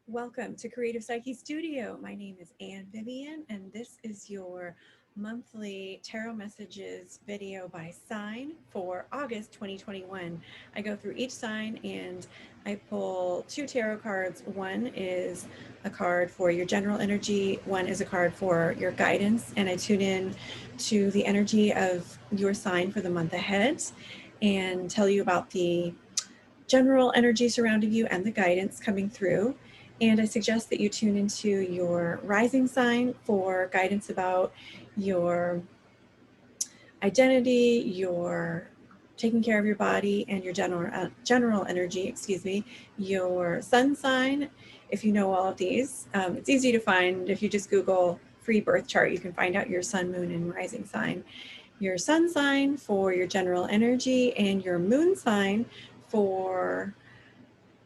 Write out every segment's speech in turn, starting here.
Welcome to Creative Psyche Studio. My name is Anne Vivian, and this is your monthly tarot messages video by sign for August 2021. I go through each sign and I pull two tarot cards. One is a card for your general energy, one is a card for your guidance, and I tune in to the energy of your sign for the month ahead and tell you about the general energy surrounding you and the guidance coming through. And I suggest that you tune into your rising sign for guidance about your identity, your taking care of your body, and your general energy, your sun sign. If you know all of these, it's easy to find. If you just Google free birth chart, you can find out your sun, moon, and rising sign. Your sun sign for your general energy, and your moon sign for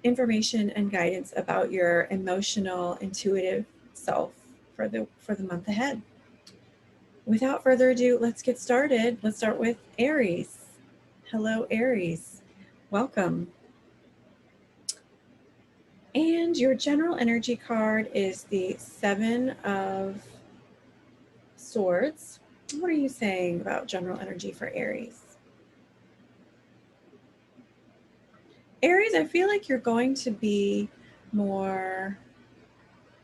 information and guidance about your emotional, intuitive self for the month ahead. Without further ado, let's get started. Let's start with Aries. Hello, Aries. Welcome. And your general energy card is the Seven of Swords. What are you saying about general energy for Aries? Aries, I feel like you're going to be more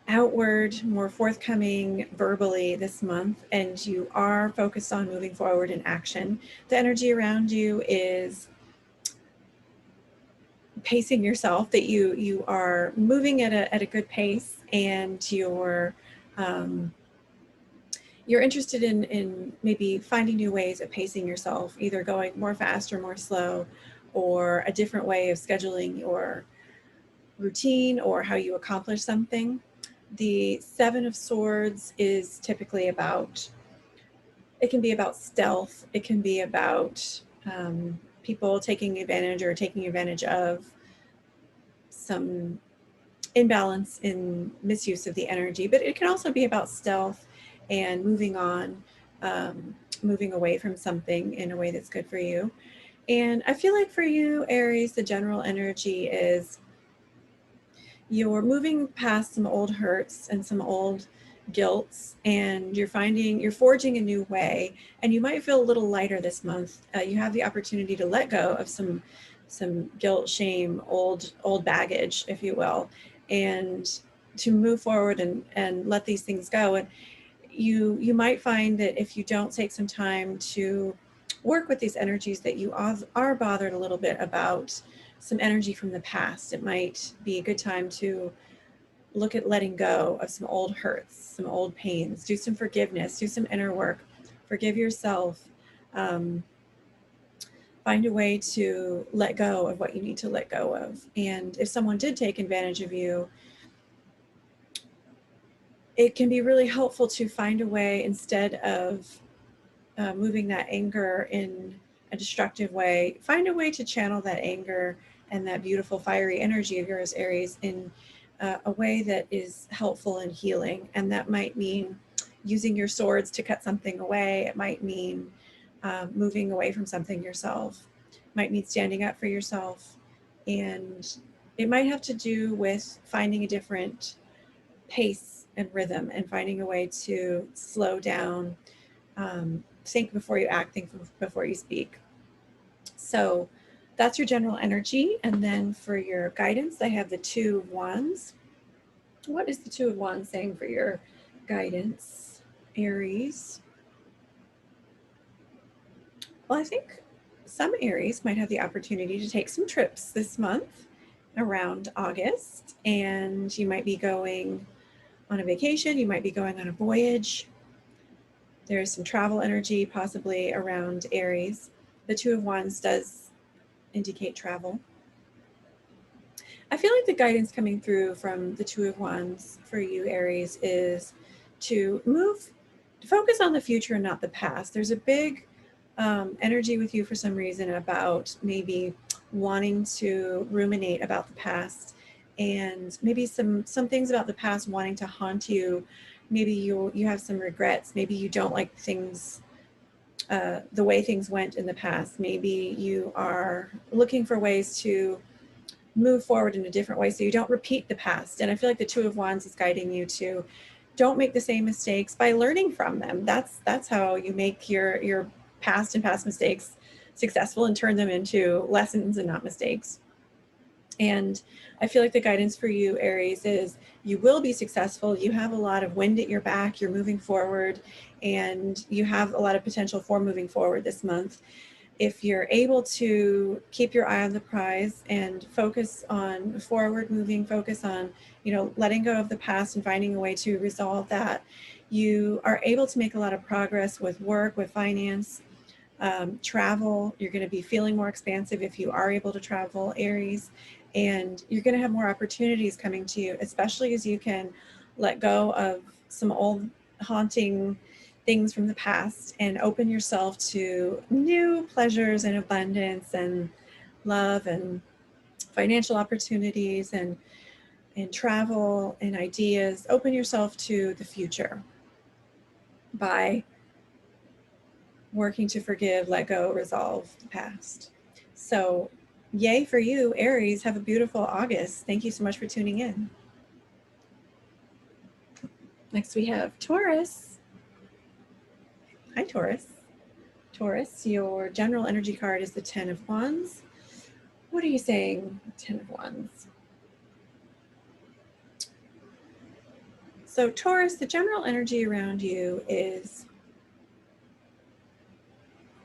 outward, more forthcoming verbally this month, and you are focused on moving forward in action. The energy around you is pacing yourself, that you are moving at a good pace, and you're interested in maybe finding new ways of pacing yourself, either going more fast or more slow, or a different way of scheduling your routine or how you accomplish something. The Seven of Swords is typically about, it can be about stealth. It can be about people taking advantage of some imbalance in misuse of the energy. But it can also be about stealth and moving on, moving away from something in a way that's good for you. And I feel like for you, Aries, the general energy is you're moving past some old hurts and some old guilts, and you're forging a new way, and you might feel a little lighter this month. You have the opportunity to let go of some guilt, shame, old baggage, if you will, and to move forward and let these things go. And you might find that if you don't take some time to work with these energies, that you are bothered a little bit about some energy from the past. It might be a good time to look at letting go of some old hurts, some old pains, do some forgiveness, do some inner work, forgive yourself, find a way to let go of what you need to let go of. And if someone did take advantage of you, it can be really helpful to find a way, instead of moving that anger in a destructive way, find a way to channel that anger and that beautiful fiery energy of yours, Aries, in a way that is helpful and healing. And that might mean using your swords to cut something away. It might mean moving away from something yourself. It might mean standing up for yourself. And it might have to do with finding a different pace and rhythm, and finding a way to slow down, think before you act, think before you speak. So that's your general energy. And then for your guidance, I have the Two of Wands. What is the Two of Wands saying for your guidance, Aries? Well, I think some Aries might have the opportunity to take some trips this month around August, and you might be going on a vacation, you might be going on a voyage. There's some travel energy possibly around Aries. The Two of Wands does indicate travel. I feel like the guidance coming through from the Two of Wands for you, Aries, is to focus on the future and not the past. There's a big energy with you for some reason about maybe wanting to ruminate about the past, and maybe some things about the past wanting to haunt you. Maybe you have some regrets. Maybe you don't like things, the way things went in the past. Maybe you are looking for ways to move forward in a different way so you don't repeat the past. And I feel like the Two of Wands is guiding you to don't make the same mistakes by learning from them. That's how you make your past and past mistakes successful and turn them into lessons and not mistakes. And I feel like the guidance for you, Aries, is you will be successful. You have a lot of wind at your back. You're moving forward, and you have a lot of potential for moving forward this month. If you're able to keep your eye on the prize and focus on forward moving, focus on, letting go of the past and finding a way to resolve that, you are able to make a lot of progress with work, with finance, travel. You're going to be feeling more expansive if you are able to travel, Aries, and you're going to have more opportunities coming to you, especially as you can let go of some old haunting things from the past and open yourself to new pleasures and abundance and love and financial opportunities and travel and ideas. Open yourself to the future by working to forgive, let go, resolve the past. So yay for you, Aries. Have a beautiful August. Thank you so much for tuning in. Next we have Taurus. Hi, Taurus. Taurus, your general energy card is the Ten of Wands. What are you saying, Ten of Wands? So Taurus, the general energy around you is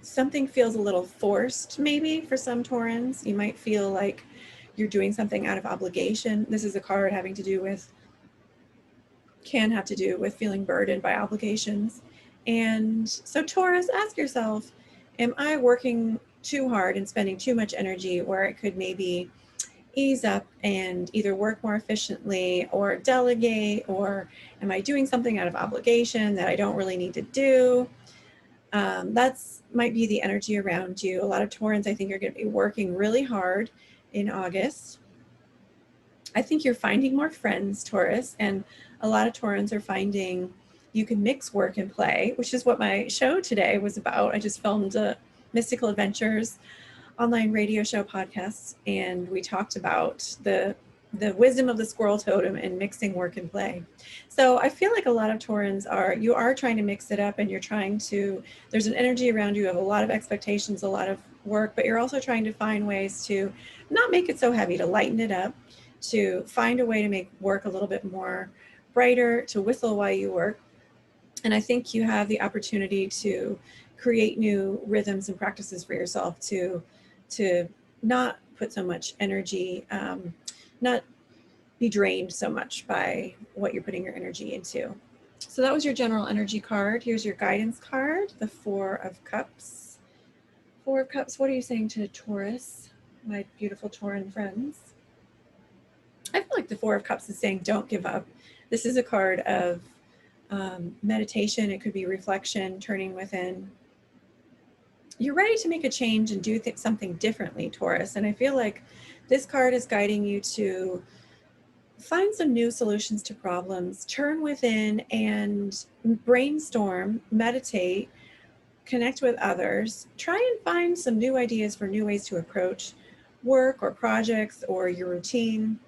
something feels a little forced, maybe for some Taurans. You might feel like you're doing something out of obligation. This is a card having to do with, can have to do with feeling burdened by obligations. And so Taurus, ask yourself, am I working too hard and spending too much energy where it could maybe ease up and either work more efficiently or delegate, or am I doing something out of obligation that I don't really need to do? That's might be the energy around you. A lot of Taurans, I think, are going to be working really hard in August. I think you're finding more friends, Taurus, and a lot of Taurans are finding you can mix work and play, which is what my show today was about. I just filmed a Mystical Adventures online radio show podcast, and we talked about the wisdom of the squirrel totem and mixing work and play. So I feel like a lot of Taurans you are trying to mix it up, and you're trying to, there's an energy around you of a lot of expectations, a lot of work, but you're also trying to find ways to not make it so heavy, to lighten it up, to find a way to make work a little bit more brighter, to whistle while you work. And I think you have the opportunity to create new rhythms and practices for yourself to not put so much energy, not be drained so much by what you're putting your energy into. So that was your general energy card. Here's your guidance card, the Four of Cups. Four of Cups, what are you saying to Taurus, my beautiful Tauran friends? I feel like the Four of Cups is saying don't give up. This is a card of meditation. It could be reflection, turning within. You're ready to make a change and do something differently, Taurus. And I feel like this card is guiding you to find some new solutions to problems, turn within and brainstorm, meditate, connect with others, try and find some new ideas for new ways to approach work or projects or your routine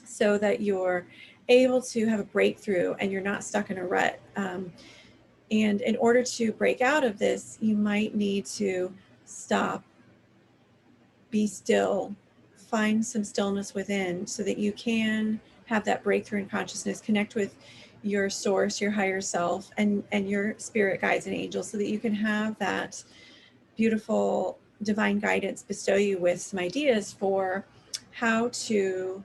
so that you're able to have a breakthrough and you're not stuck in a rut. And in order to break out of this, you might need to stop, be still, find some stillness within so that you can have that breakthrough in consciousness, connect with your source, your higher self, and your spirit guides and angels so that you can have that beautiful divine guidance bestow you with some ideas for how to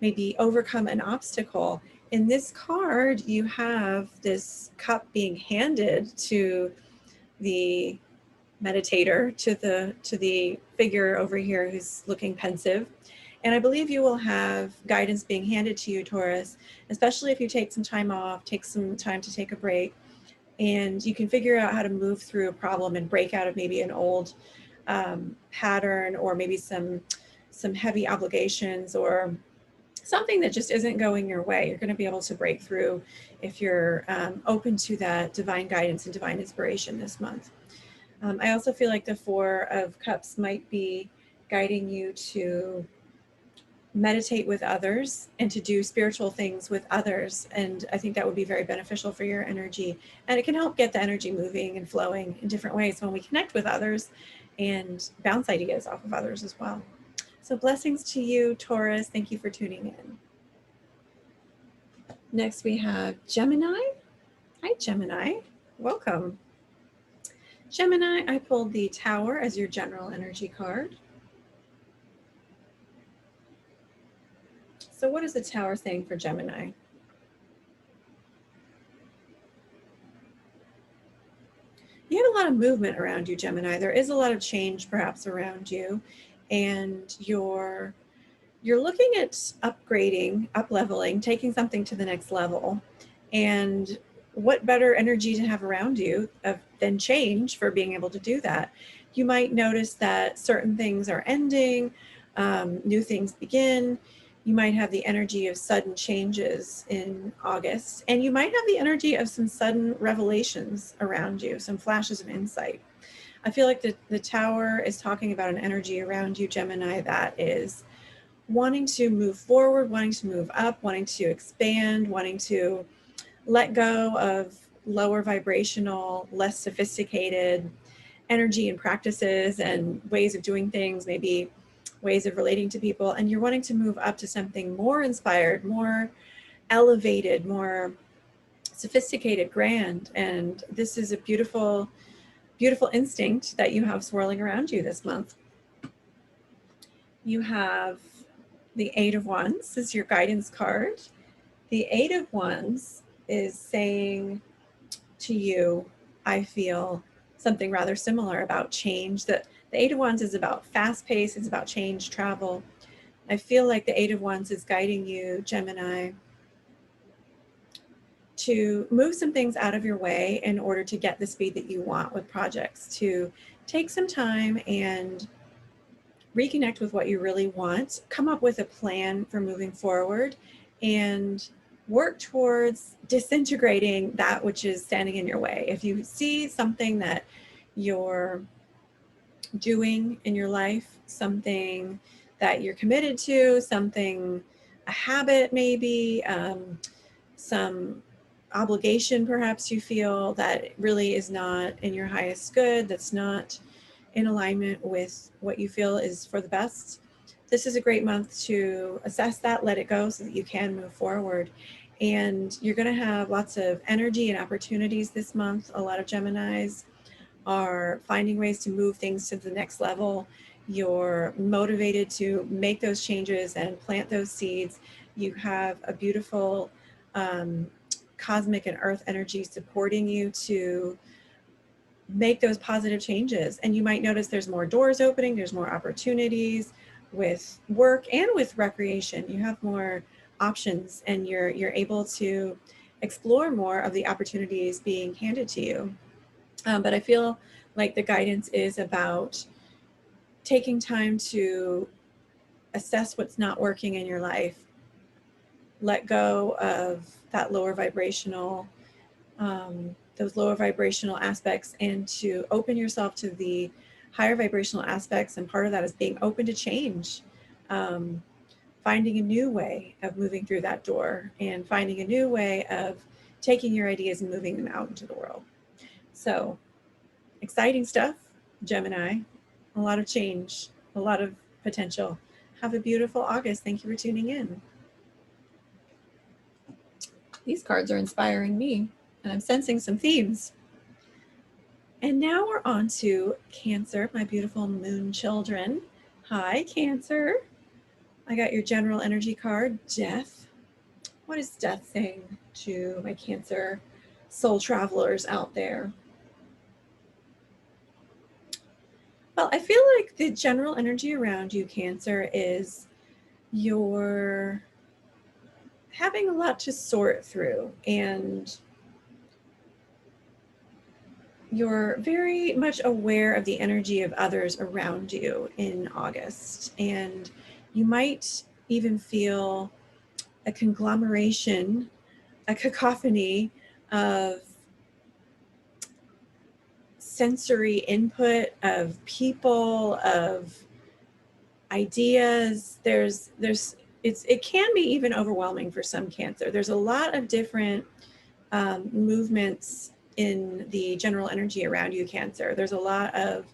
maybe overcome an obstacle. In this card, you have this cup being handed to the meditator, to the figure over here who's looking pensive. And I believe you will have guidance being handed to you, Taurus, especially if you take some time off, take some time to take a break, and you can figure out how to move through a problem and break out of maybe an old pattern, or maybe some heavy obligations, or something that just isn't going your way. You're going to be able to break through if you're open to that divine guidance and divine inspiration this month. I also feel like the Four of Cups might be guiding you to meditate with others and to do spiritual things with others. And I think that would be very beneficial for your energy. And it can help get the energy moving and flowing in different ways when we connect with others and bounce ideas off of others as well. So blessings to you, Taurus. Thank you for tuning in. Next, we have Gemini. Hi, Gemini. Welcome. Gemini, I pulled the Tower as your general energy card. So what is the Tower saying for Gemini? You have a lot of movement around you, Gemini. There is a lot of change perhaps around you, and you're looking at upgrading, up-leveling, taking something to the next level. And what better energy to have around you than change for being able to do that? You might notice that certain things are ending, new things begin. You might have the energy of sudden changes in August, and you might have the energy of some sudden revelations around you, some flashes of insight. I feel like the Tower is talking about an energy around you, Gemini, that is wanting to move forward, wanting to move up, wanting to expand, wanting to let go of lower vibrational, less sophisticated energy and practices and ways of doing things, maybe ways of relating to people. And you're wanting to move up to something more inspired, more elevated, more sophisticated, grand. And this is a beautiful, beautiful instinct that you have swirling around you this month. You have the Eight of Wands is your guidance card. The Eight of Wands is saying to you, I feel something rather similar about change. That the Eight of Wands is about fast pace, it's about change, travel. I feel like the Eight of Wands is guiding you, Gemini, to move some things out of your way in order to get the speed that you want with projects, to take some time and reconnect with what you really want, come up with a plan for moving forward, and work towards disintegrating that which is standing in your way. If you see something that you're doing in your life, something that you're committed to, something, a habit maybe, some obligation perhaps you feel that really is not in your highest good, that's not in alignment with what you feel is for the best, this is a great month to assess that, let it go so that you can move forward. And you're going to have lots of energy and opportunities this month. A lot of Geminis are finding ways to move things to the next level. You're motivated to make those changes and plant those seeds. You have a beautiful cosmic and earth energy supporting you to make those positive changes. And you might notice there's more doors opening, there's more opportunities with work and with recreation. You have more options and you're able to explore more of the opportunities being handed to you. But I feel like the guidance is about taking time to assess what's not working in your life, let go of that lower vibrational those lower vibrational aspects, and to open yourself to the higher vibrational aspects. And part of that is being open to change, finding a new way of moving through that door and finding a new way of taking your ideas and moving them out into the world. So exciting stuff, Gemini, a lot of change, a lot of potential. Have a beautiful August. Thank you for tuning in. These cards are inspiring me, and I'm sensing some themes. And now we're on to Cancer, my beautiful moon children. Hi, Cancer. I got your general energy card, Death. What is Death saying to my Cancer soul travelers out there? Well, I feel like the general energy around you, Cancer, is you're having a lot to sort through, and you're very much aware of the energy of others around you in August. And you might even feel a conglomeration, a cacophony of sensory input, of people, of ideas. There's it can be even overwhelming for some Cancer. There's a lot of different movements in the general energy around you, Cancer. There's a lot of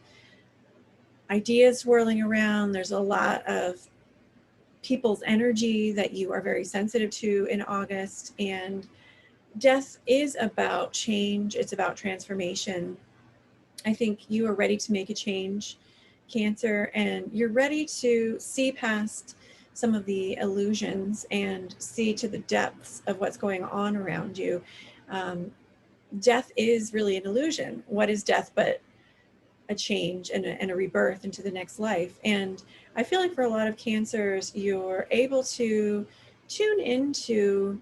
ideas swirling around. There's a lot of people's energy that you are very sensitive to in August. And death is about change. It's about transformation. I think you are ready to make a change, Cancer, and you're ready to see past some of the illusions and see to the depths of what's going on around you. Death is really an illusion. What is death but a change and a rebirth into the next life? And I feel like for a lot of Cancers, you're able to tune into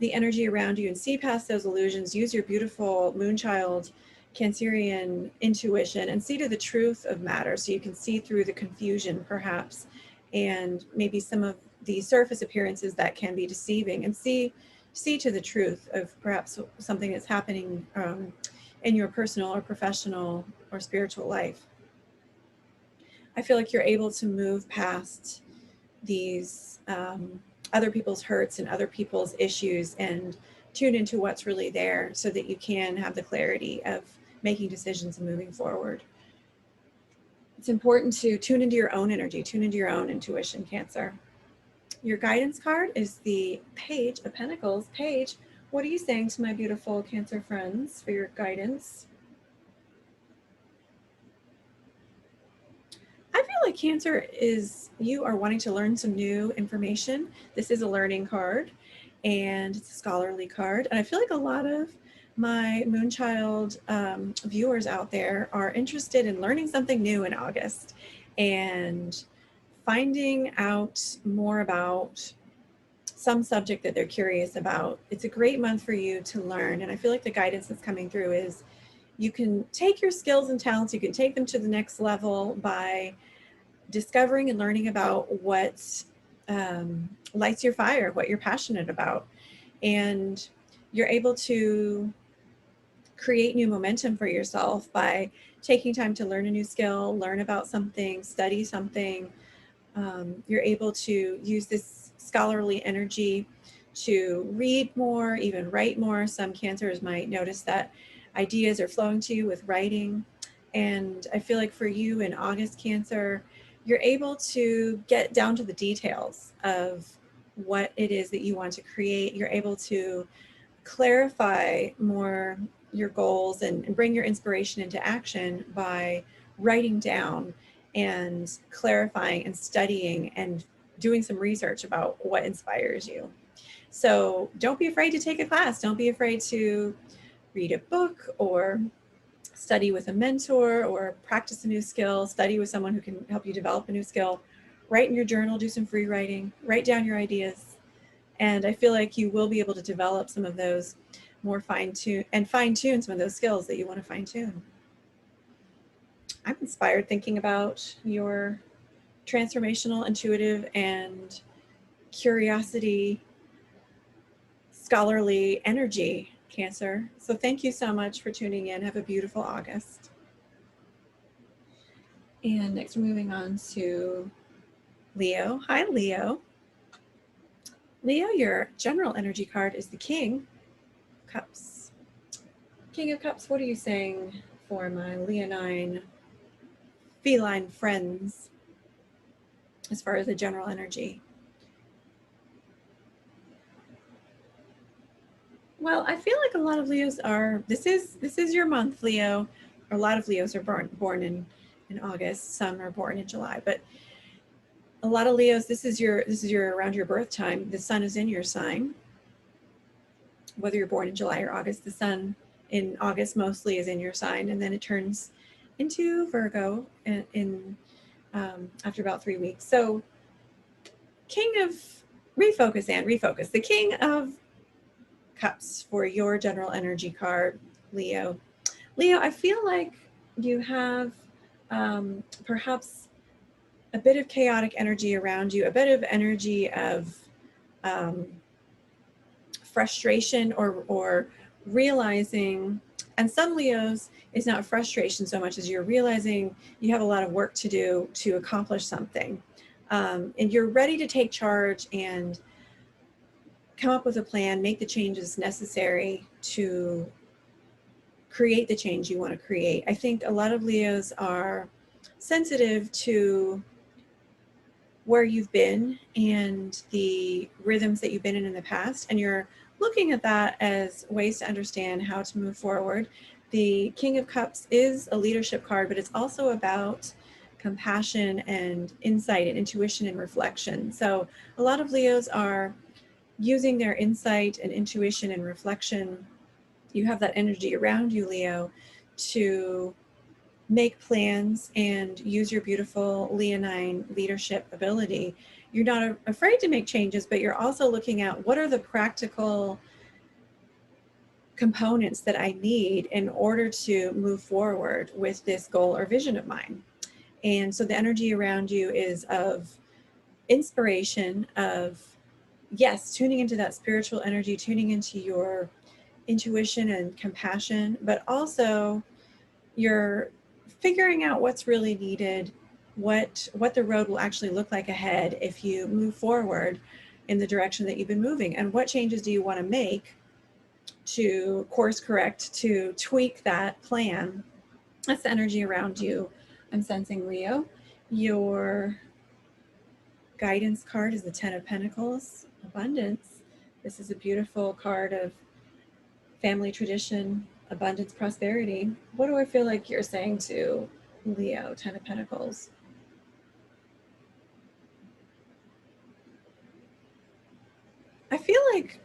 the energy around you and see past those illusions, use your beautiful moonchild Cancerian intuition and see to the truth of matter, so you can see through the confusion perhaps, and maybe some of the surface appearances that can be deceiving, and see to the truth of perhaps something that's happening in your personal or professional or spiritual life. I feel like you're able to move past these other people's hurts and other people's issues and tune into what's really there, so that you can have the clarity of making decisions and moving forward. It's important to tune into your own energy, tune into your own intuition, Cancer. Your guidance card is the Page of Pentacles. Page, what are you saying to my beautiful Cancer friends for your guidance? I feel like Cancer is, you are wanting to learn some new information. This is a learning card and it's a scholarly card. And I feel like a lot of my Moonchild viewers out there are interested in learning something new in August and finding out more about some subject that they're curious about. It's a great month for you to learn. And I feel like the guidance that's coming through is you can take your skills and talents, you can take them to the next level by discovering and learning about what lights your fire, what you're passionate about. And you're able to create new momentum for yourself by taking time to learn a new skill, learn about something, study something. You're able to use this scholarly energy to read more, even write more. Some Cancers might notice that ideas are flowing to you with writing. And I feel like for you in August, Cancer, you're able to get down to the details of what it is that you want to create. You're able to clarify more your goals and bring your inspiration into action by writing down and clarifying and studying and doing some research about what inspires you. So don't be afraid to take a class. Don't be afraid to read a book or study with a mentor or practice a new skill, study with someone who can help you develop a new skill. Write in your journal, do some free writing, write down your ideas. And I feel like you will be able to develop some of those more fine-tune some of those skills that you want to fine-tune. I'm inspired thinking about your transformational, intuitive, and curiosity, scholarly energy, Cancer. So thank you so much for tuning in. Have a beautiful August. And next we're moving on to Leo. Hi, Leo. Leo, your general energy card is the King of Cups. King of Cups, what are you saying for my leonine feline friends as far as the general energy? Well, I feel like a lot of Leos are, this is your month, Leo. A lot of Leos are born in August. Some are born in July, but a lot of Leos, this is your around your birth time. The sun is in your sign. Whether you're born in July or August, the sun in August mostly is in your sign, and then it turns into Virgo in after about 3 weeks. So King of refocus, the King of Cups for your general energy card, Leo. Leo, I feel like you have perhaps a bit of chaotic energy around you, a bit of energy of frustration or realizing, and some Leos, it's not frustration so much as you're realizing you have a lot of work to do to accomplish something. and you're ready to take charge and come up with a plan, make the changes necessary to create the change you want to create. I think a lot of Leos are sensitive to where you've been and the rhythms that you've been in the past, and you're looking at that as ways to understand how to move forward. The King of Cups is a leadership card, but it's also about compassion and insight and intuition and reflection. So a lot of Leos are using their insight and intuition and reflection. You have that energy around you, Leo, to make plans and use your beautiful leonine leadership ability. You're not afraid to make changes, but you're also looking at what are the practical components that I need in order to move forward with this goal or vision of mine. And so the energy around you is of inspiration, of, yes, tuning into that spiritual energy, tuning into your intuition and compassion, but also you're figuring out what's really needed, what the road will actually look like ahead if you move forward in the direction that you've been moving, and what changes do you want to make to course correct, to tweak that plan. That's the energy around you. I'm sensing, Leo. Your guidance card is the Ten of Pentacles, abundance. This is a beautiful card of family tradition, abundance, prosperity. What do I feel like you're saying to Leo, Ten of Pentacles? I feel like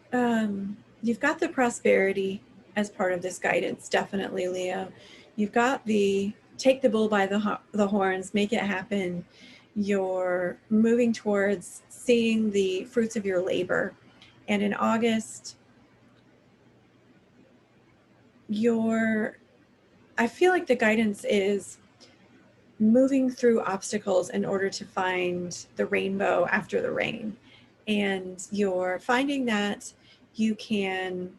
you've got the prosperity as part of this guidance, definitely, Leo. You've got the take the bull by the horns, make it happen. You're moving towards seeing the fruits of your labor. And in August, I feel like the guidance is moving through obstacles in order to find the rainbow after the rain. And you're finding that you can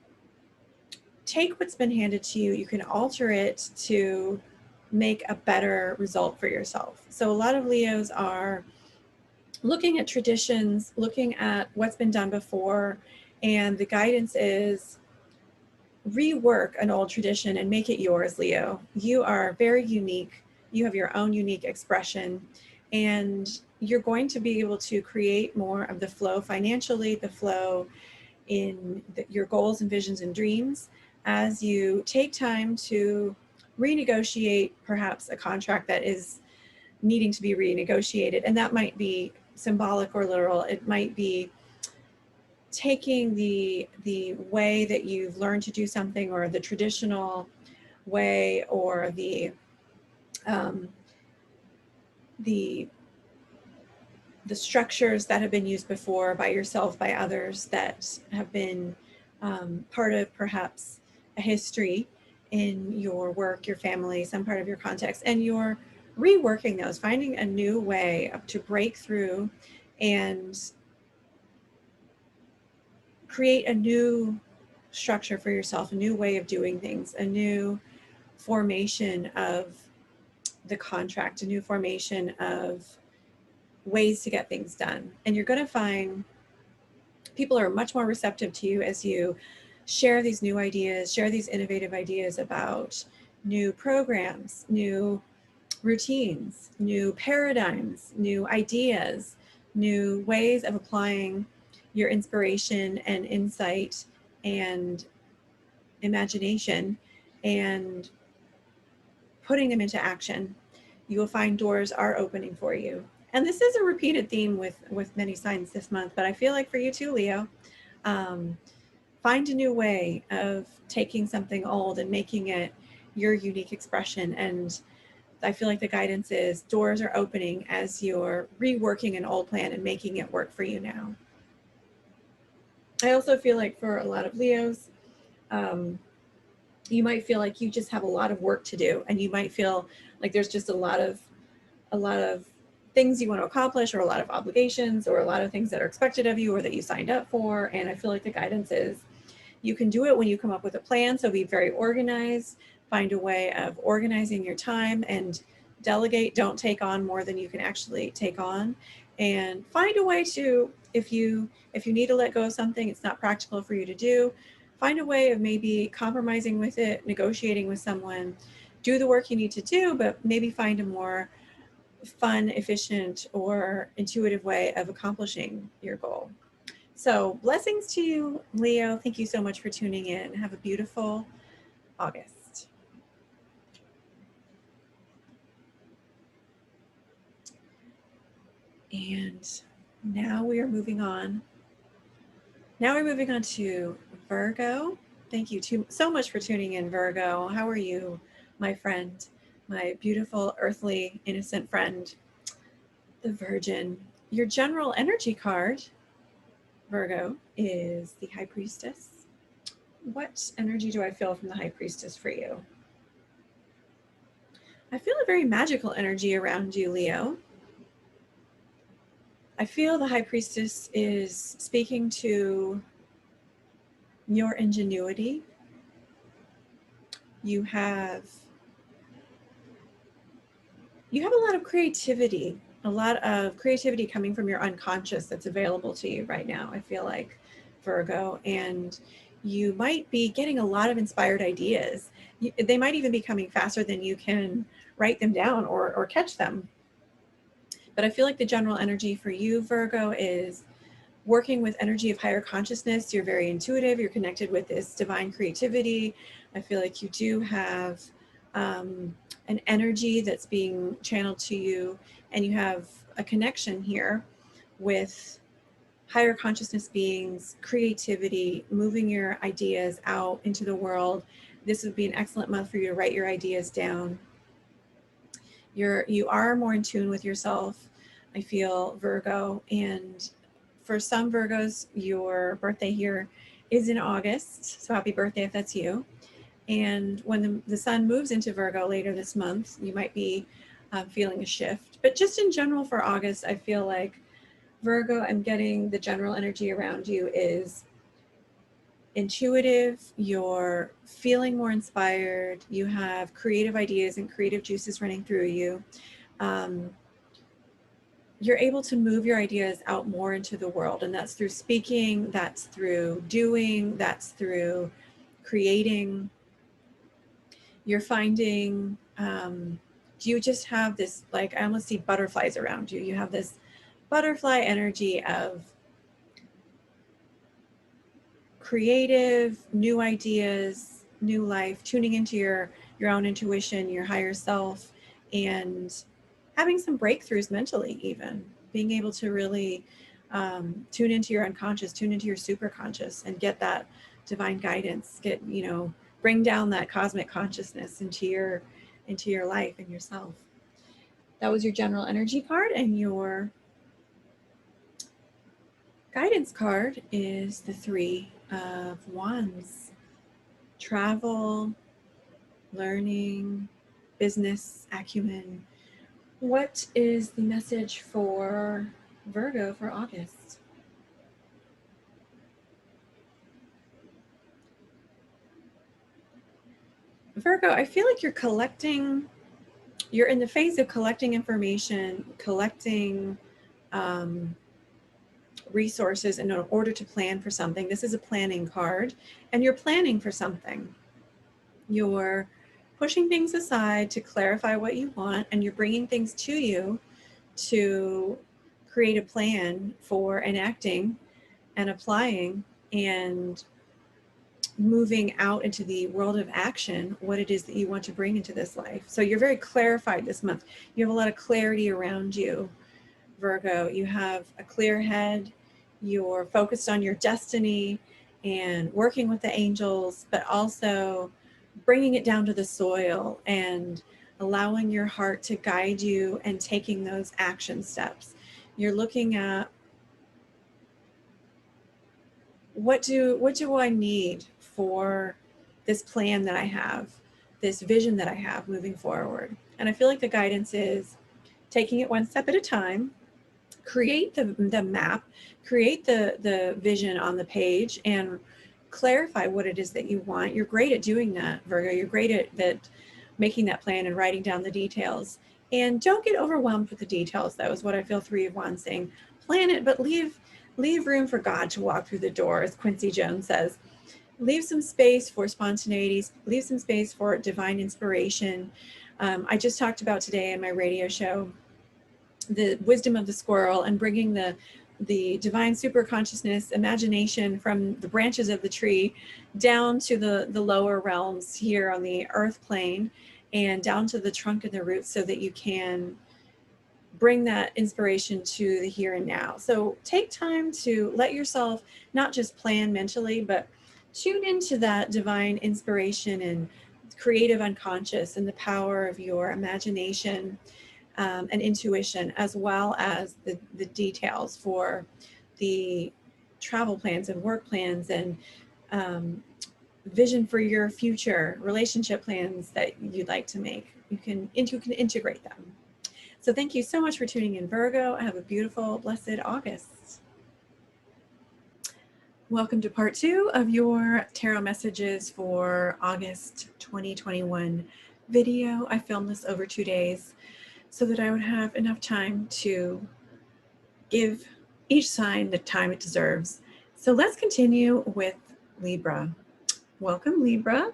take what's been handed to you, you can alter it to make a better result for yourself. So a lot of Leos are looking at traditions, looking at what's been done before, and the guidance is rework an old tradition and make it yours, Leo. You are very unique. You have your own unique expression, and you're going to be able to create more of the flow financially, the flow in your goals and visions and dreams as you take time to renegotiate perhaps a contract that is needing to be renegotiated. And that might be symbolic or literal. It might be taking the way that you've learned to do something, or the traditional way, or the structures that have been used before by yourself, by others, that have been part of perhaps a history in your work, your family, some part of your context, and you're reworking those, finding a new way to break through and create a new structure for yourself, a new way of doing things, a new formation of the contract, a new formation of ways to get things done. And you're going to find people are much more receptive to you as you share these new ideas, share these innovative ideas about new programs, new routines, new paradigms, new ideas, new ways of applying your inspiration and insight and imagination and putting them into action. You will find doors are opening for you. And this is a repeated theme with many signs this month, but I feel like for you too, Leo, find a new way of taking something old and making it your unique expression. And I feel like the guidance is doors are opening as you're reworking an old plan and making it work for you now. I also feel like for a lot of Leos, you might feel like you just have a lot of work to do, and you might feel like there's just a lot of things you want to accomplish, or a lot of obligations, or a lot of things that are expected of you or that you signed up for. And I feel like the guidance is you can do it when you come up with a plan. So be very organized, find a way of organizing your time, and delegate. Don't take on more than you can actually take on. and find a way to, if you need to let go of something, it's not practical for you to do, find a way of maybe compromising with it, negotiating with someone, do the work you need to do, but maybe find a more fun, efficient, or intuitive way of accomplishing your goal. So blessings to you, Leo. Thank you so much for tuning in. Have a beautiful August. And now we are moving on. Now we're moving on to Virgo. Thank you so much for tuning in, Virgo. How are you, my friend, my beautiful, earthly, innocent friend, the Virgin? Your general energy card, Virgo, is the High Priestess. What energy do I feel from the High Priestess for you? I feel a very magical energy around you, Leo. I feel the High Priestess is speaking to your ingenuity. You have a lot of creativity, coming from your unconscious that's available to you right now, I feel like, Virgo. And you might be getting a lot of inspired ideas. They might even be coming faster than you can write them down or catch them. But I feel like the general energy for you, Virgo, is working with energy of higher consciousness. You're very intuitive. You're connected with this divine creativity. I feel like you do have an energy that's being channeled to you, and you have a connection here with higher consciousness beings, creativity, moving your ideas out into the world. This would be an excellent month for you to write your ideas down. You are more in tune with yourself, I feel, Virgo. And for some Virgos, your birthday here is in August. So happy birthday if that's you. And when the sun moves into Virgo later this month, you might be feeling a shift. But just in general for August, I feel like Virgo, I'm getting the general energy around you is intuitive. You're feeling more inspired. You have creative ideas and creative juices running through you. You're able to move your ideas out more into the world, and that's through speaking, that's through doing, that's through creating. You're finding, you just have this, like, I almost see butterflies around you. You have this butterfly energy of creative, new ideas, new life, tuning into your own intuition, your higher self, and having some breakthroughs mentally, even being able to really tune into your unconscious, tune into your superconscious, and get that divine guidance, bring down that cosmic consciousness into your life and yourself. That was your general energy card, and your guidance card is the Three of Wands. Travel, learning, business acumen. What is the message for Virgo for August? Virgo, I feel like you're in the phase of collecting information, collecting resources in order to plan for something. This is a planning card, and you're planning for something. You're pushing things aside to clarify what you want, and you're bringing things to you to create a plan for enacting and applying and moving out into the world of action what it is that you want to bring into this life. So you're very clarified this month. You have a lot of clarity around you, Virgo. You have a clear head. You're focused on your destiny and working with the angels, but also bringing it down to the soil and allowing your heart to guide you and taking those action steps. You're looking at what do I need for this plan that I have, this vision that I have moving forward. And I feel like the guidance is taking it one step at a time, create the map, create the vision on the page, and clarify what it is that you want. You're great at doing that, Virgo. You're great at making that plan and writing down the details. And don't get overwhelmed with the details. That was what I feel Three of Wands saying. Plan it, but leave room for God to walk through the door, as Quincy Jones says. Leave some space for spontaneity, leave some space for divine inspiration. I just talked about today in my radio show the wisdom of the squirrel and bringing the divine super consciousness imagination from the branches of the tree down to the lower realms here on the earth plane and down to the trunk and the roots, so that you can bring that inspiration to the here and now. So take time to let yourself not just plan mentally, but tune into that divine inspiration and creative unconscious and the power of your imagination and intuition, as well as the details for the travel plans and work plans and vision for your future relationship plans that you'd like to make. You can integrate them. So thank you so much for tuning in, Virgo. Have a beautiful, blessed August. Welcome to part 2 of your tarot messages for August 2021 video. I filmed this over 2 days so that I would have enough time to give each sign the time it deserves. So let's continue with Libra. Welcome, Libra.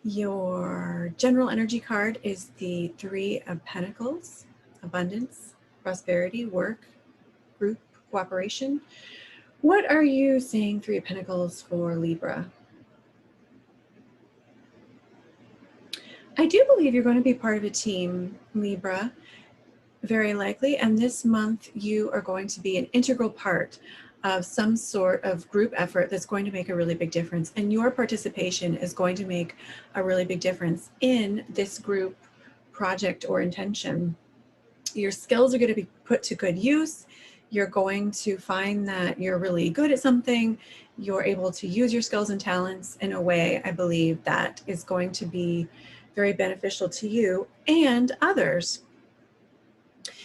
Your general energy card is the Three of Pentacles: abundance, prosperity, work, group, cooperation. What are you saying, Three of Pentacles, for Libra? I do believe you're going to be part of a team, Libra, very likely. And this month you are going to be an integral part of some sort of group effort that's going to make a really big difference. And your participation is going to make a really big difference in this group project or intention. Your skills are going to be put to good use. You're going to find that you're really good at something. You're able to use your skills and talents in a way, I believe, that is going to be very beneficial to you and others.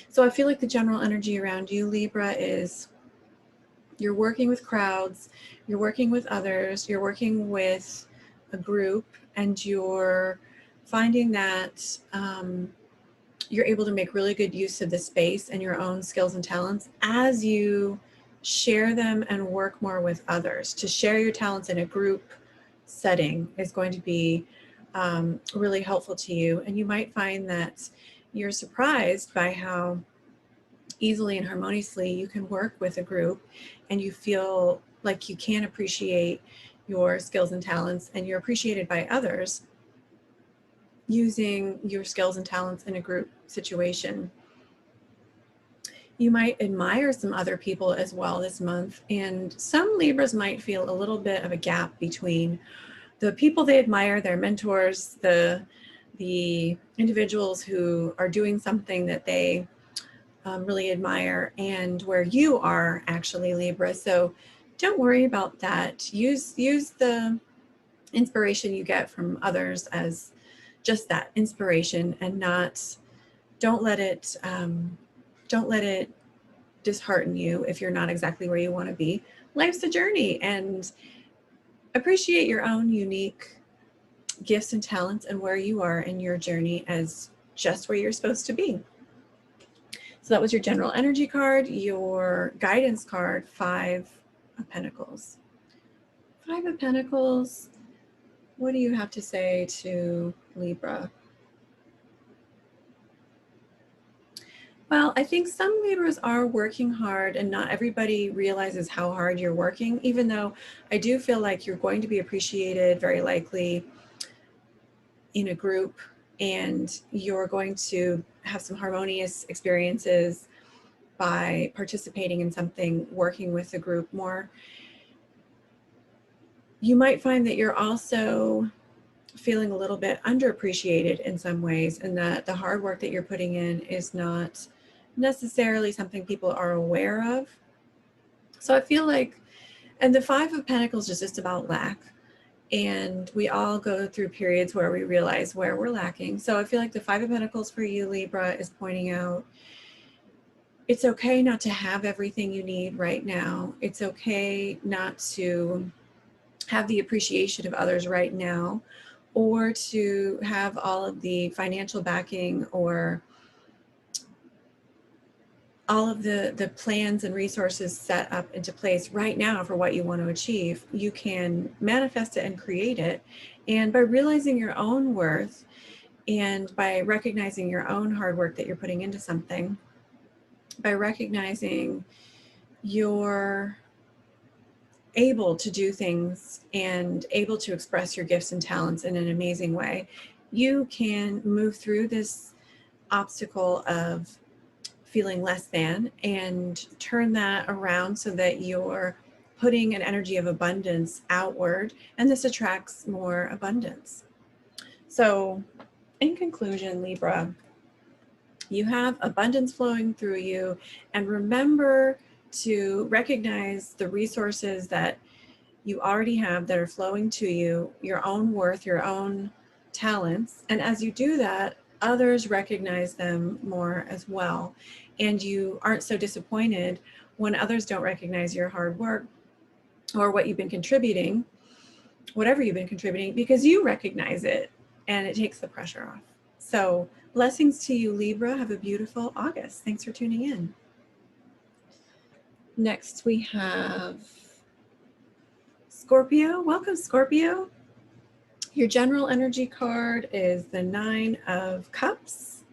So I feel like the general energy around you, Libra, is you're working with crowds, you're working with others, you're working with a group, and you're finding that you're able to make really good use of the space and your own skills and talents as you share them and work more with others. To share your talents in a group setting is going to be really helpful to you. And you might find that you're surprised by how easily and harmoniously you can work with a group, and you feel like you can appreciate your skills and talents, and you're appreciated by others using your skills and talents in a group situation. You might admire some other people as well this month, and some Libras might feel a little bit of a gap between the people they admire, their mentors, the individuals who are doing something that they really admire, and where you are actually, Libra. So don't worry about that. Use the inspiration you get from others as just that, inspiration, and don't let it dishearten you if you're not exactly where you want to be. Life's a journey, and appreciate your own unique gifts and talents and where you are in your journey as just where you're supposed to be. So that was your general energy card. Your guidance card, Five of Pentacles. Five of Pentacles. What do you have to say to Libra? Well, I think some Libras are working hard, and not everybody realizes how hard you're working, even though I do feel like you're going to be appreciated very likely in a group, and you're going to have some harmonious experiences by participating in something, working with the group more. You might find that you're also feeling a little bit underappreciated in some ways, and that the hard work that you're putting in is not necessarily something people are aware of. So I feel like, and the Five of Pentacles is just about lack. And we all go through periods where we realize where we're lacking. So I feel like the Five of Pentacles for you, Libra, is pointing out it's okay not to have everything you need right now. It's okay not to have the appreciation of others right now. or to have all of the financial backing or all of the plans and resources set up into place right now for what you want to achieve, you can manifest it and create it. And by realizing your own worth and by recognizing your own hard work that you're putting into something, by recognizing you're able to do things and able to express your gifts and talents in an amazing way, you can move through this obstacle of feeling less than and turn that around so that you're putting an energy of abundance outward, and this attracts more abundance. So in conclusion, Libra, you have abundance flowing through you, and remember to recognize the resources that you already have that are flowing to you, your own worth, your own talents. And as you do that, others recognize them more as well. And you aren't so disappointed when others don't recognize your hard work or what you've been contributing, whatever you've been contributing, because you recognize it and it takes the pressure off. So blessings to you, Libra. Have a beautiful August. Thanks for tuning in. Next, we have Scorpio. Welcome, Scorpio. Your general energy card is the Nine of Cups.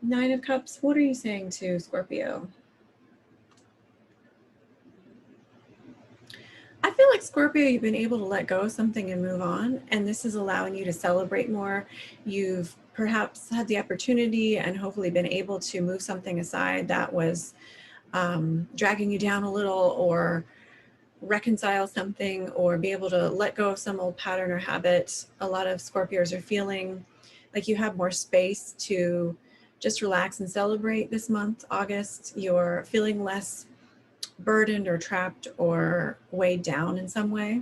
Nine of Cups. What are you saying to Scorpio? I feel like Scorpio, you've been able to let go of something and move on, and this is allowing you to celebrate more. You've perhaps had the opportunity and hopefully been able to move something aside that was dragging you down a little, or reconcile something, or be able to let go of some old pattern or habit. A lot of Scorpios are feeling like you have more space to just relax and celebrate this month, August. You're feeling less burdened or trapped or weighed down in some way.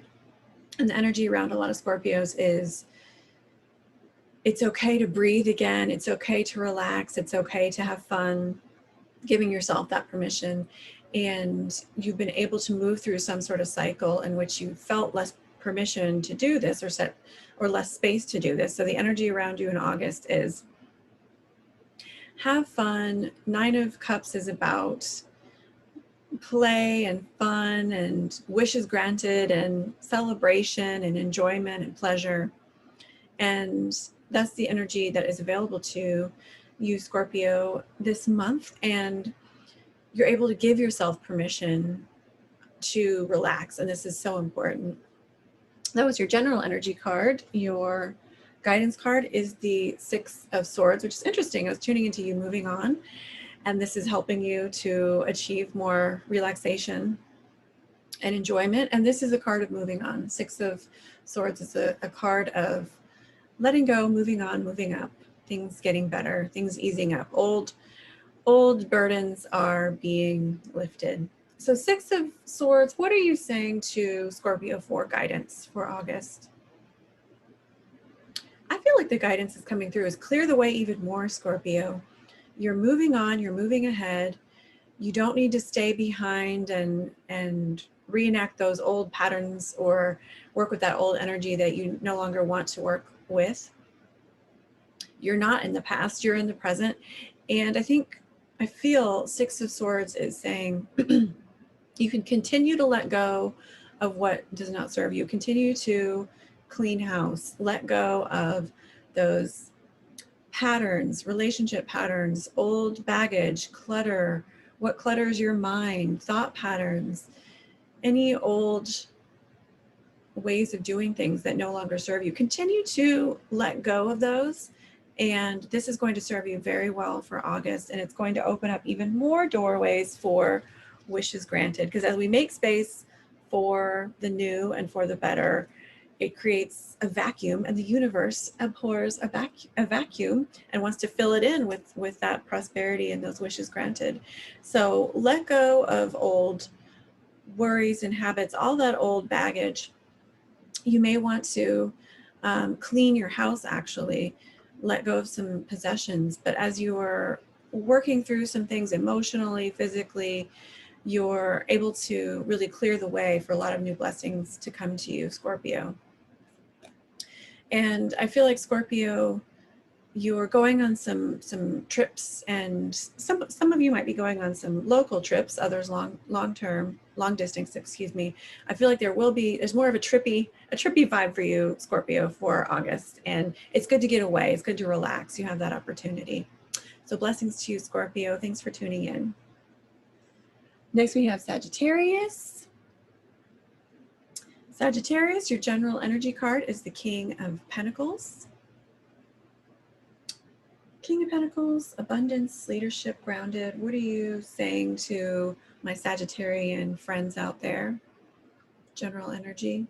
And the energy around a lot of Scorpios is it's okay to breathe again. It's okay to relax. It's okay to have fun, giving yourself that permission. And you've been able to move through some sort of cycle in which you felt less permission to do this, or less space to do this. So the energy around you in August is have fun. Nine of Cups is about play and fun and wishes granted and celebration and enjoyment and pleasure. And that's the energy that is available to you, Scorpio, this month. And you're able to give yourself permission to relax. And this is so important. That was your general energy card. Your guidance card is the Six of Swords, which is interesting. I was tuning into you moving on, and this is helping you to achieve more relaxation and enjoyment. And this is a card of moving on. Six of Swords is a card of letting go, moving on, moving up, things getting better, things easing up. Old burdens are being lifted. So Six of Swords, what are you saying to Scorpio for guidance for August? I feel like the guidance is coming through is clear the way even more, Scorpio. You're moving on, you're moving ahead. You don't need to stay behind and reenact those old patterns or work with that old energy that you no longer want to work with. You're not in the past, you're in the present. And I feel Six of Swords is saying you can continue to let go of what does not serve you. Continue to clean house. Let go of those patterns, relationship patterns, old baggage, clutter, what clutters your mind, thought patterns, any old ways of doing things that no longer serve you. Continue to let go of those. And this is going to serve you very well for August. And it's going to open up even more doorways for wishes granted. Because as we make space for the new and for the better, it creates a vacuum, and the universe abhors a vacuum and wants to fill it in with that prosperity and those wishes granted. So let go of old worries and habits, all that old baggage. You may want to clean your house, actually, let go of some possessions. But as you are working through some things emotionally, physically, you're able to really clear the way for a lot of new blessings to come to you, Scorpio. And I feel like Scorpio, you're going on some trips, and some of you might be going on some local trips, others long distance, excuse me. I feel like there's more of a trippy vibe for you, Scorpio, for August, and it's good to get away. It's good to relax. You have that opportunity. So blessings to you, Scorpio. Thanks for tuning in. Next, we have Sagittarius. Sagittarius, your general energy card is the King of Pentacles. King of Pentacles, abundance, leadership, grounded. What are you saying to my Sagittarian friends out there? General energy.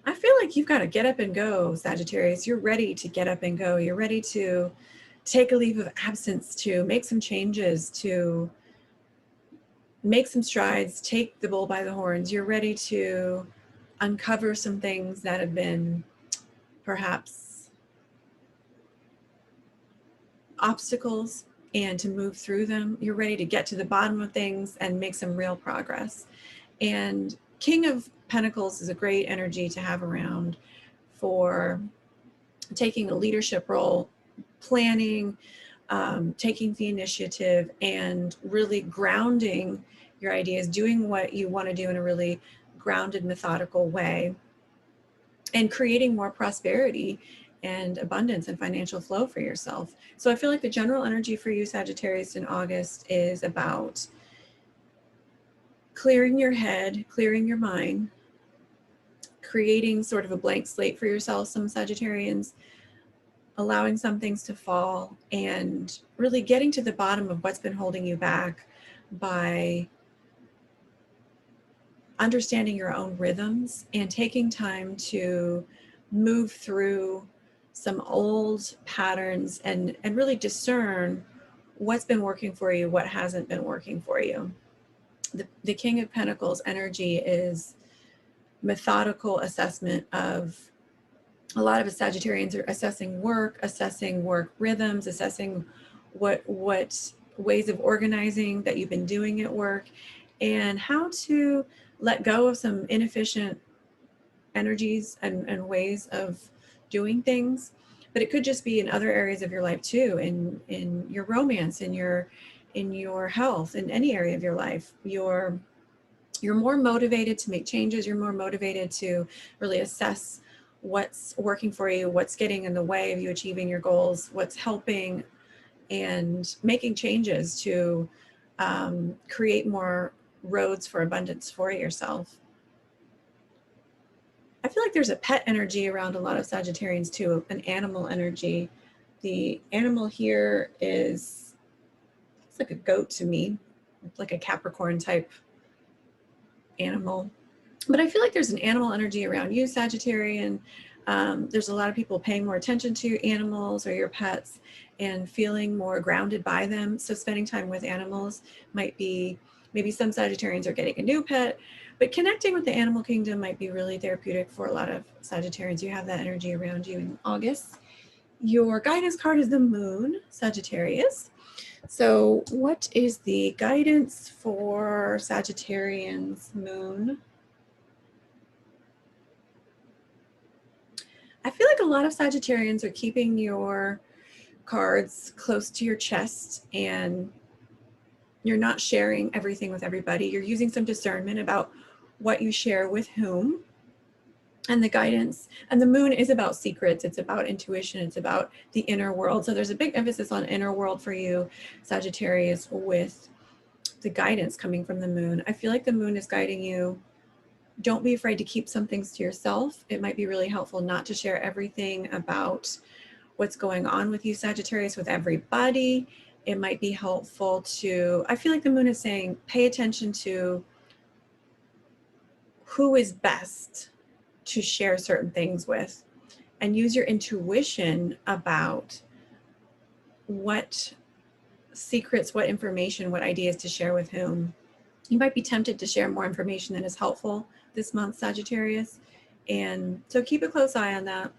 I feel like you've got to get up and go, Sagittarius. You're ready to get up and go. You're ready to take a leave of absence, to make some changes, to make some strides, take the bull by the horns. You're ready to uncover some things that have been perhaps obstacles, and to move through them. You're ready to get to the bottom of things and make some real progress. And King of Pentacles is a great energy to have around for taking a leadership role, planning, taking the initiative, and really grounding your ideas, doing what you want to do in a really grounded, methodical way, and creating more prosperity and abundance and financial flow for yourself. So I feel like the general energy for you, Sagittarius, in August is about clearing your head, clearing your mind, creating sort of a blank slate for yourself, some Sagittarians, allowing some things to fall, and really getting to the bottom of what's been holding you back by understanding your own rhythms and taking time to move through some old patterns and really discern what's been working for you, what hasn't been working for you. The King of Pentacles energy is methodical assessment of, a lot of Sagittarians are assessing work rhythms, assessing what ways of organizing that you've been doing at work, and how to let go of some inefficient energies and ways of doing things. But it could just be in other areas of your life too, in your romance, in your health, in any area of your life. You're more motivated to make changes. You're more motivated to really assess what's working for you, what's getting in the way of you achieving your goals, what's helping, and making changes to create more roads for abundance for yourself. I feel like there's a pet energy around a lot of Sagittarians too, an animal energy. The animal here it's like a goat to me. It's like a Capricorn type animal. But I feel like there's an animal energy around you, Sagittarian. There's a lot of people paying more attention to animals or your pets and feeling more grounded by them. So spending time with animals might be, maybe some Sagittarians are getting a new pet, but connecting with the animal kingdom might be really therapeutic for a lot of Sagittarians. You have that energy around you in August. Your guidance card is the Moon, Sagittarius. So what is the guidance for Sagittarians' Moon? I feel like a lot of Sagittarians are keeping your cards close to your chest, and you're not sharing everything with everybody. You're using some discernment about what you share with whom. And the guidance, and the Moon is about secrets. It's about intuition. It's about the inner world. So there's a big emphasis on inner world for you, Sagittarius, with the guidance coming from the Moon. I feel like the Moon is guiding you. Don't be afraid to keep some things to yourself. It might be really helpful not to share everything about what's going on with you, Sagittarius, with everybody. It might be helpful to, I feel like the Moon is saying, pay attention to who is best to share certain things with, and use your intuition about what secrets, what information, what ideas to share with whom. You might be tempted to share more information than is helpful this month, Sagittarius. And so keep a close eye on that,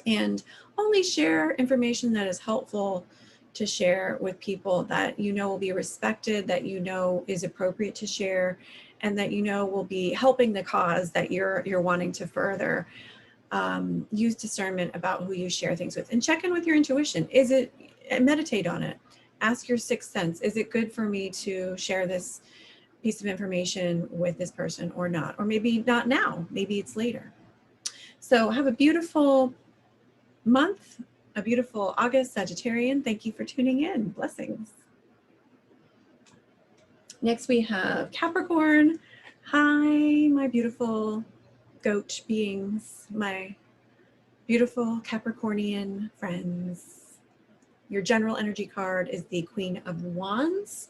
and only share information that is helpful to share with people that you know will be respected, that you know is appropriate to share, and that you know will be helping the cause that you're wanting to further. use discernment about who you share things with, and check in with your intuition. Meditate on it. Ask your sixth sense, is it good for me to share this piece of information with this person or not? Or maybe not now, maybe it's later. So have a beautiful month, a beautiful August, Sagittarian. Thank you for tuning in. Blessings. Next we have Capricorn. Hi, my beautiful goat beings, my beautiful Capricornian friends. Your general energy card is the Queen of Wands.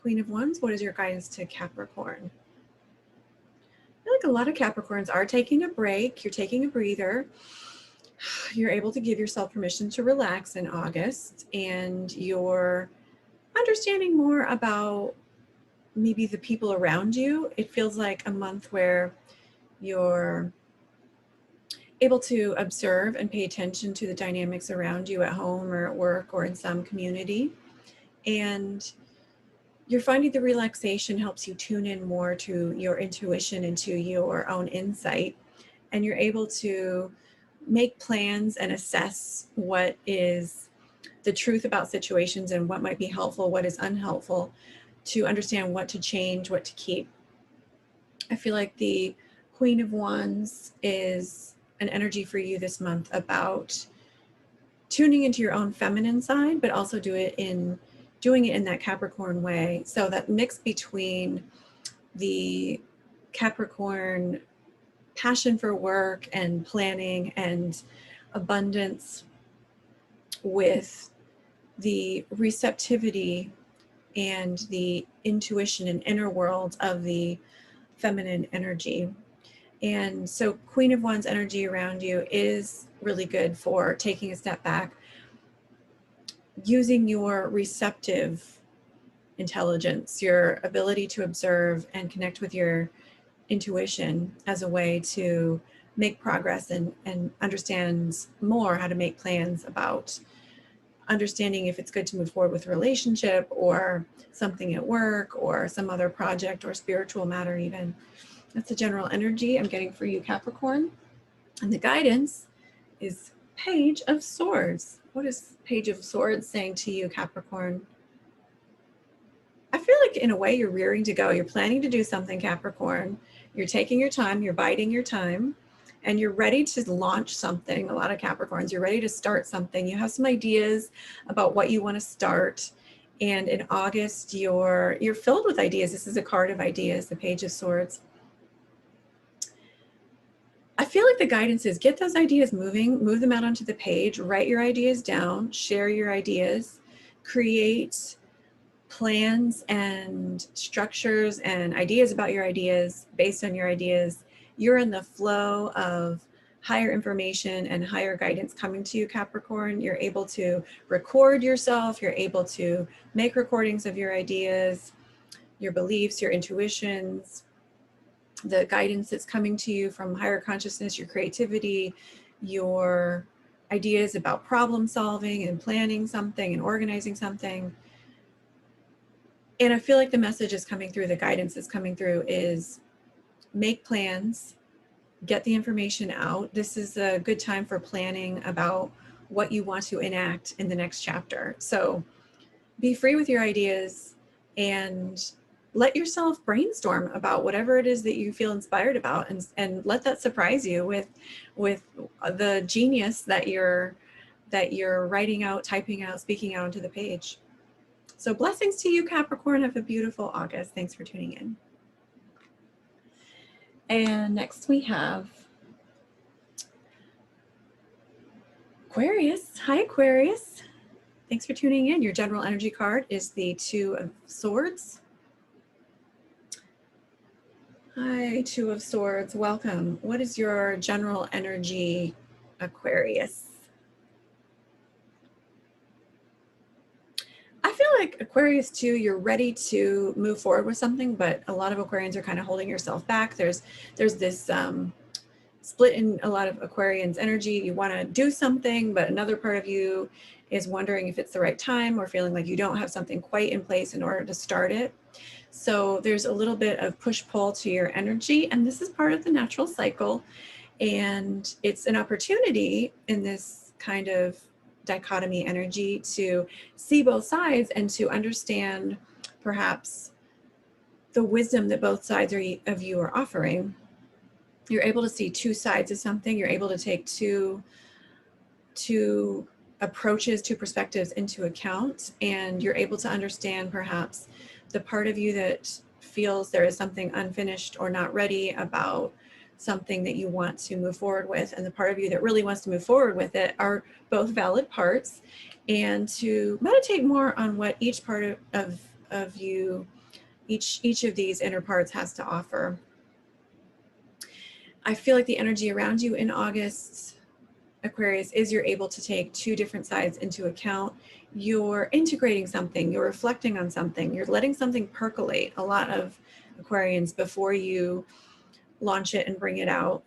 Queen of Wands, what is your guidance to Capricorn? I feel like a lot of Capricorns are taking a break. You're taking a breather. You're able to give yourself permission to relax in August, and you're understanding more about maybe the people around you. It feels like a month where you're able to observe and pay attention to the dynamics around you at home or at work or in some community. And you're finding the relaxation helps you tune in more to your intuition and to your own insight. And you're able to make plans and assess what is the truth about situations and what might be helpful, what is unhelpful, to understand what to change, what to keep. I feel like the Queen of Wands is an energy for you this month about tuning into your own feminine side, but also doing it in that Capricorn way. So that mix between the Capricorn passion for work and planning and abundance with the receptivity and the intuition and inner world of the feminine energy. And so Queen of Wands energy around you is really good for taking a step back, using your receptive intelligence, your ability to observe and connect with your intuition as a way to make progress and understand more how to make plans about understanding if it's good to move forward with a relationship or something at work or some other project or spiritual matter even. That's the general energy I'm getting for you, Capricorn. And the guidance is Page of Swords. What is Page of Swords saying to you, Capricorn? I feel like in a way you're rearing to go. You're planning to do something, Capricorn. You're taking your time, you're biding your time, and you're ready to launch something. A lot of Capricorns, you're ready to start something. You have some ideas about what you want to start. And in August, you're filled with ideas. This is a card of ideas, the Page of Swords. I feel like the guidance is get those ideas moving, move them out onto the page, write your ideas down, share your ideas, create plans and structures and ideas about your ideas based on your ideas. You're in the flow of higher information and higher guidance coming to you, Capricorn. You're able to record yourself. You're able to make recordings of your ideas, your beliefs, your intuitions, the guidance that's coming to you from higher consciousness, your creativity, your ideas about problem solving and planning something and organizing something. And I feel like the message is coming through, the guidance that's coming through is make plans, get the information out. This is a good time for planning about what you want to enact in the next chapter. So be free with your ideas and let yourself brainstorm about whatever it is that you feel inspired about, and let that surprise you with the genius that you're writing out, typing out, speaking out onto the page. So blessings to you, Capricorn. Have a beautiful August. Thanks for tuning in. And next we have Aquarius. Hi, Aquarius. Thanks for tuning in. Your general energy card is the Two of Swords. Hi, Two of Swords. Welcome. What is your general energy, Aquarius? I feel like Aquarius too, you're ready to move forward with something, but a lot of Aquarians are kind of holding yourself back. There's this split in a lot of Aquarians' energy. You want to do something, but another part of you is wondering if it's the right time or feeling like you don't have something quite in place in order to start it. So there's a little bit of push-pull to your energy, and this is part of the natural cycle. And it's an opportunity in this kind of dichotomy energy to see both sides and to understand perhaps the wisdom that both sides of you are offering. You're able to see two sides of something. You're able to take two approaches, two perspectives into account, and you're able to understand perhaps the part of you that feels there is something unfinished or not ready about something that you want to move forward with, and the part of you that really wants to move forward with it are both valid parts, and to meditate more on what each part of you, each of these inner parts has to offer. I feel like the energy around you in August, Aquarius, is you're able to take two different sides into account. You're integrating something, you're reflecting on something, you're letting something percolate. A lot of Aquarians, before you launch it and bring it out,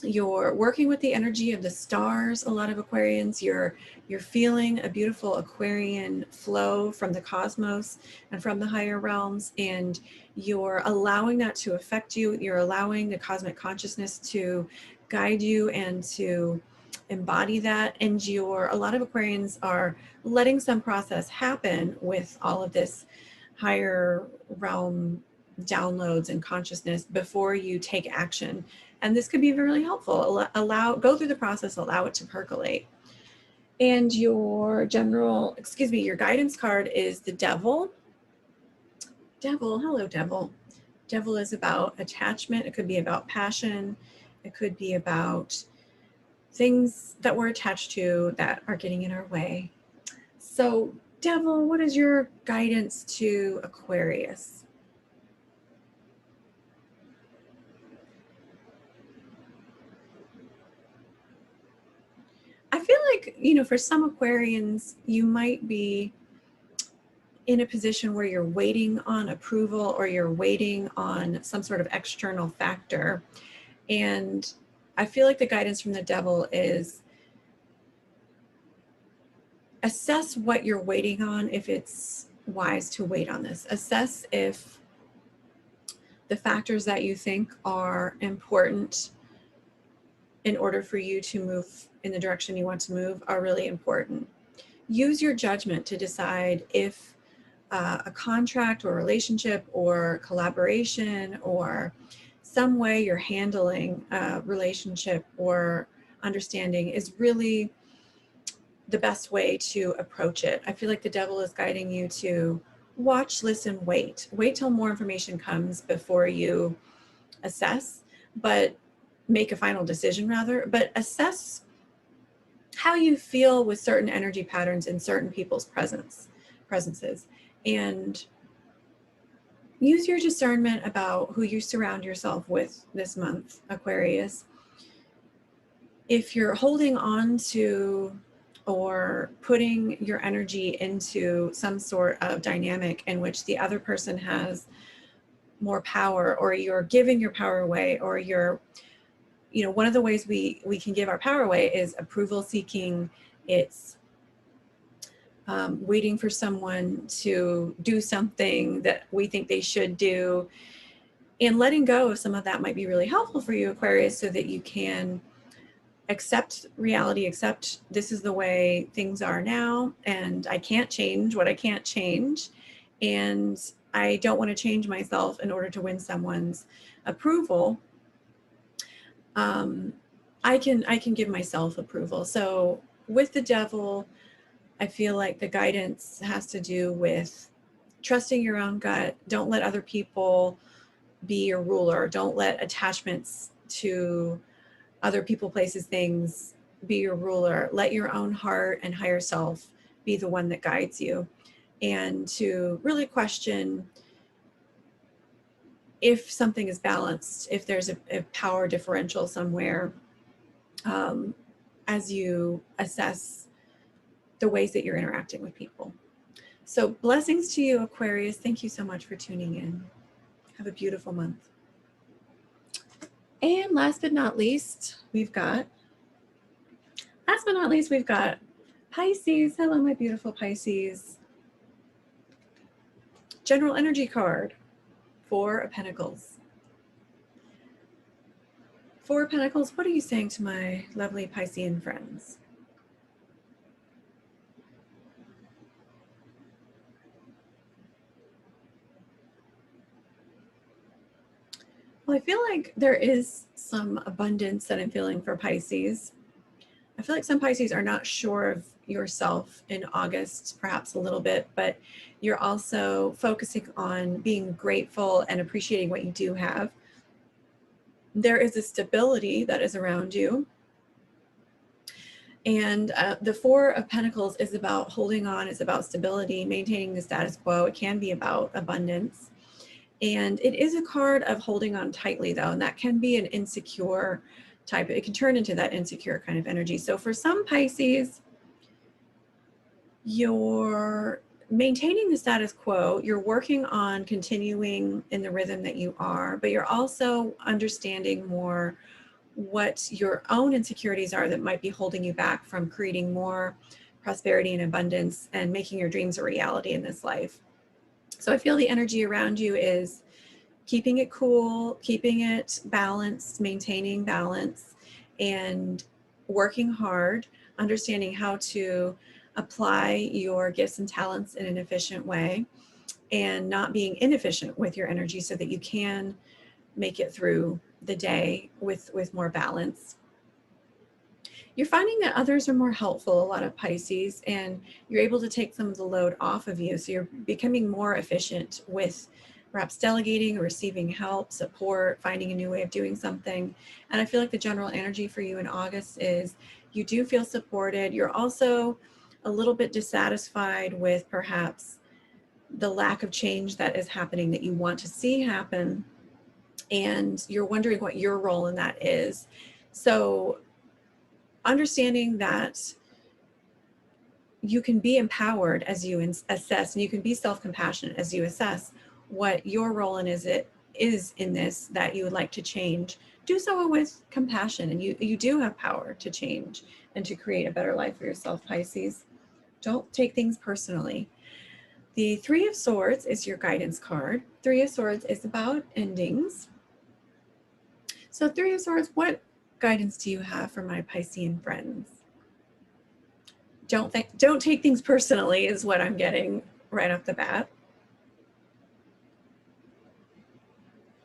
you're working with the energy of the stars. A lot of Aquarians, you're feeling a beautiful Aquarian flow from the cosmos and from the higher realms, and you're allowing that to affect you. You're allowing the cosmic consciousness to guide you and to embody that. And a lot of Aquarians are letting some process happen with all of this higher realm downloads and consciousness before you take action. And this could be really helpful. Go through the process, allow it to percolate. And your guidance card is the Devil. Devil, hello, Devil. Devil is about attachment. It could be about passion. It could be about things that we're attached to that are getting in our way. So, Devil, what is your guidance to Aquarius? I feel like, for some Aquarians, you might be in a position where you're waiting on approval or you're waiting on some sort of external factor. And I feel like the guidance from the Devil is assess what you're waiting on, if it's wise to wait on this. Assess if the factors that you think are important in order for you to move in the direction you want to move are really important. Use your judgment to decide if a contract or relationship or collaboration or some way you're handling a relationship or understanding is really the best way to approach it. I feel like the Devil is guiding you to watch, listen, wait. Wait till more information comes before you assess, but make a final decision rather, but assess how you feel with certain energy patterns in certain people's presences, and use your discernment about who you surround yourself with this month, Aquarius. If you're holding on to or putting your energy into some sort of dynamic in which the other person has more power, or you're giving your power away, or one of the ways we can give our power away is approval seeking. It's waiting for someone to do something that we think they should do, and letting go of some of that might be really helpful for you, Aquarius, so that you can accept reality, accept this is the way things are now, and I can't change what I can't change, and I don't want to change myself in order to win someone's approval. I can give myself approval. So with the Devil, I feel like the guidance has to do with trusting your own gut. Don't let other people be your ruler. Don't let attachments to other people, places, things be your ruler. Let your own heart and higher self be the one that guides you, and to really question if something is balanced, if there's a power differential somewhere, as you assess the ways that you're interacting with people. So blessings to you, Aquarius. Thank you so much for tuning in. Have a beautiful month. And last but not least, we've got Pisces. Hello, my beautiful Pisces. General energy card, 4 of Pentacles. Four of Pentacles, what are you saying to my lovely Piscean friends? Well, I feel like there is some abundance that I'm feeling for Pisces. I feel like some Pisces are not sure of yourself in August, perhaps a little bit, but you're also focusing on being grateful and appreciating what you do have. There is a stability that is around you. And the Four of Pentacles is about holding on, it's about stability, maintaining the status quo. It can be about abundance. And it is a card of holding on tightly, though, and that can be an insecure type. It can turn into that insecure kind of energy. So for some Pisces, you're maintaining the status quo, you're working on continuing in the rhythm that you are, but you're also understanding more what your own insecurities are that might be holding you back from creating more prosperity and abundance and making your dreams a reality in this life. So I feel the energy around you is keeping it cool, keeping it balanced, maintaining balance, and working hard, understanding how to apply your gifts and talents in an efficient way and not being inefficient with your energy so that you can make it through the day with more balance. You're finding that others are more helpful, a lot of Pisces, and you're able to take some of the load off of you. So you're becoming more efficient with perhaps delegating or receiving help, support, finding a new way of doing something. And I feel like the general energy for you in August is you do feel supported. You're also a little bit dissatisfied with perhaps the lack of change that is happening that you want to see happen. And you're wondering what your role in that is. So understanding that you can be empowered as you assess, and you can be self-compassionate as you assess what your role in is in this that you would like to change. Do so with compassion, and you do have power to change and to create a better life for yourself, Pisces. Don't take things personally. The Three of Swords is your guidance card. Three of Swords is about endings. So Three of Swords, what guidance do you have for my Piscean friends? Don't take things personally is what I'm getting right off the bat.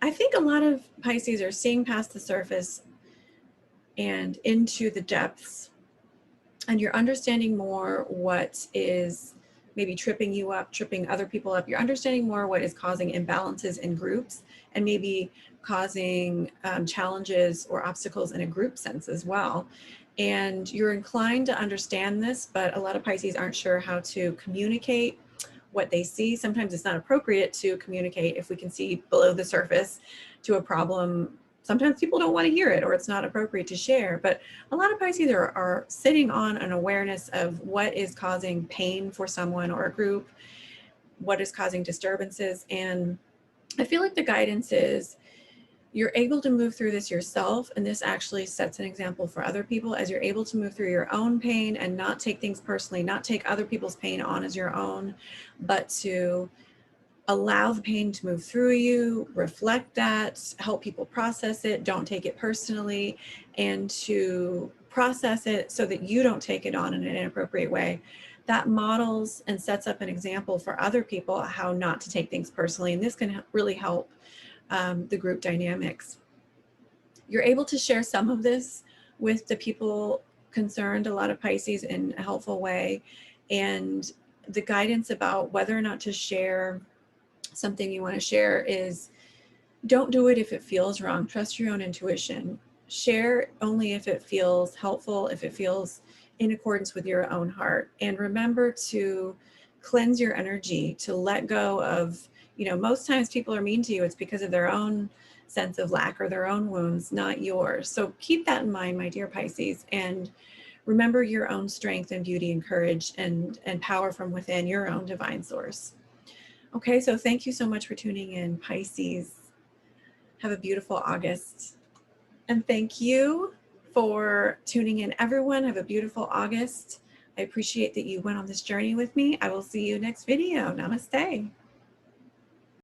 I think a lot of Pisces are seeing past the surface and into the depths, and you're understanding more what is maybe tripping you up, tripping other people up. You're understanding more what is causing imbalances in groups and maybe causing challenges or obstacles in a group sense as well. And you're inclined to understand this, but a lot of Pisces aren't sure how to communicate what they see. Sometimes it's not appropriate to communicate if we can see below the surface to a problem. Sometimes people don't want to hear it, or it's not appropriate to share. But a lot of Pisces are sitting on an awareness of what is causing pain for someone or a group, what is causing disturbances. And I feel like the guidance is you're able to move through this yourself, and this actually sets an example for other people as you're able to move through your own pain and not take things personally, not take other people's pain on as your own, but to allow the pain to move through you, reflect that, help people process it, don't take it personally, and to process it so that you don't take it on in an inappropriate way. That models and sets up an example for other people how not to take things personally, and this can really help the group dynamics. You're able to share some of this with the people concerned, a lot of Pisces, in a helpful way. And the guidance about whether or not to share something you want to share is don't do it if it feels wrong. Trust your own intuition. Share only if it feels helpful, if it feels in accordance with your own heart. And remember to cleanse your energy, to let go of, most times people are mean to you, it's because of their own sense of lack or their own wounds, not yours. So keep that in mind, my dear Pisces, and remember your own strength and beauty and courage and power from within your own divine source. Okay, so thank you so much for tuning in, Pisces. Have a beautiful August. And thank you for tuning in, everyone. Have a beautiful August. I appreciate that you went on this journey with me. I will see you next video. Namaste.